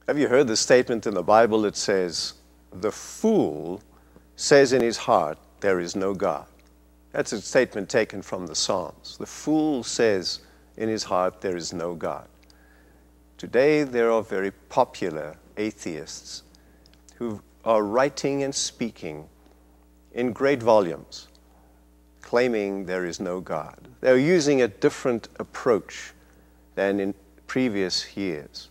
Have you heard the statement in the Bible that says, "The fool says in his heart, there is no God"? That's a statement taken from the Psalms. The fool says in his heart, there is no God. Today, there are very popular atheists who are writing and speaking in great volumes, claiming there is no God. They're using a different approach than in previous years.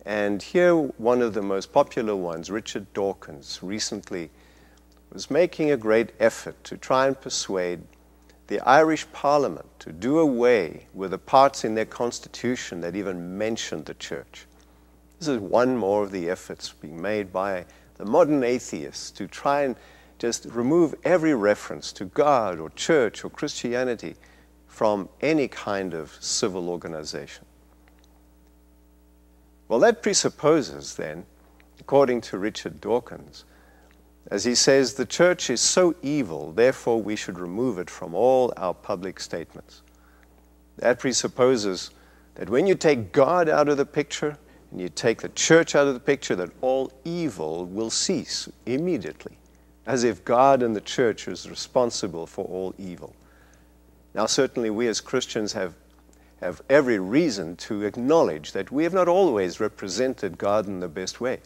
And here, one of the most popular ones, Richard Dawkins, recently was making a great effort to try and persuade the Irish Parliament to do away with the parts in their constitution that even mentioned the church. This is one more of the efforts being made by the modern atheists to try and just remove every reference to God or church or Christianity from any kind of civil organization. Well, that presupposes then, according to Richard Dawkins, as he says, the church is so evil, therefore we should remove it from all our public statements. That presupposes that when you take God out of the picture and you take the church out of the picture, that all evil will cease immediately, as if God and the church is responsible for all evil. Now, certainly we as Christians have every reason to acknowledge that we have not always represented God in the best way.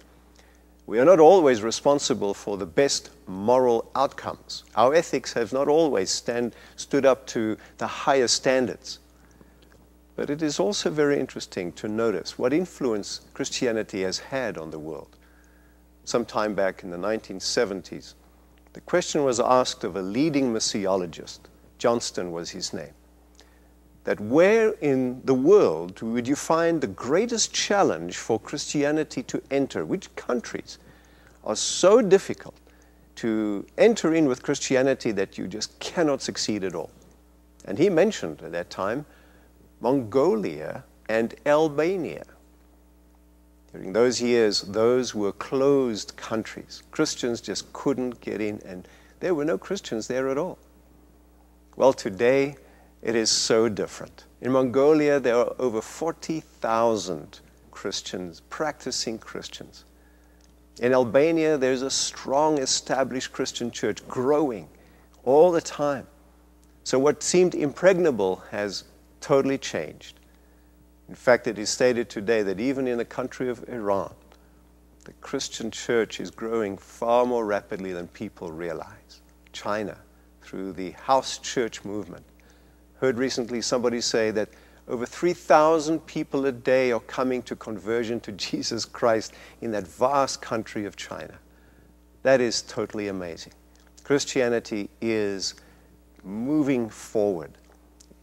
We are not always responsible for the best moral outcomes. Our ethics have not always stood up to the highest standards. But it is also very interesting to notice what influence Christianity has had on the world. Some time back in the 1970s, the question was asked of a leading missiologist, Johnston was his name, that where in the world would you find the greatest challenge for Christianity to enter? Which countries are so difficult to enter in with Christianity that you just cannot succeed at all? And he mentioned at that time Mongolia and Albania. During those years, those were closed countries. Christians just couldn't get in, and there were no Christians there at all. Well, today, it is so different. In Mongolia, there are over 40,000 Christians, practicing Christians. In Albania, there's a strong established Christian church growing all the time. So what seemed impregnable has totally changed. In fact, it is stated today that even in the country of Iran, the Christian church is growing far more rapidly than people realize. China, through the house church movement. Heard recently somebody say that over 3,000 people a day are coming to conversion to Jesus Christ in that vast country of China. That is totally amazing. Christianity is moving forward.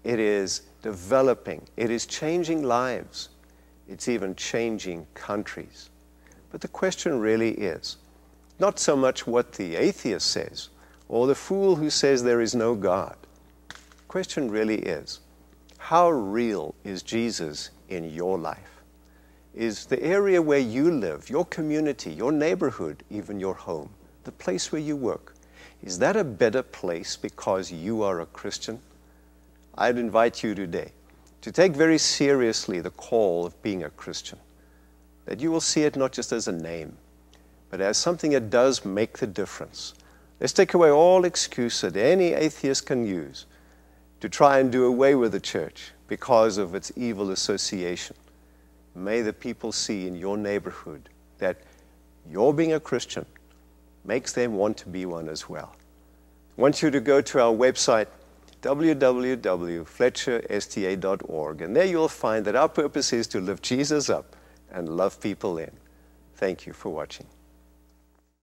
It is developing. It is changing lives. It's even changing countries. But the question really is not so much what the atheist says or the fool who says there is no God. The question really is, how real is Jesus in your life? Is the area where you live, your community, your neighborhood, even your home, the place where you work, is that a better place because you are a Christian? I'd invite you today to take very seriously the call of being a Christian, that you will see it not just as a name, but as something that does make the difference. Let's take away all excuse that any atheist can use to try and do away with the church because of its evil association. May the people see in your neighborhood that your being a Christian makes them want to be one as well. I want you to go to our website, www.fletchersta.org, and there you'll find that our purpose is to lift Jesus up and love people in. Thank you for watching.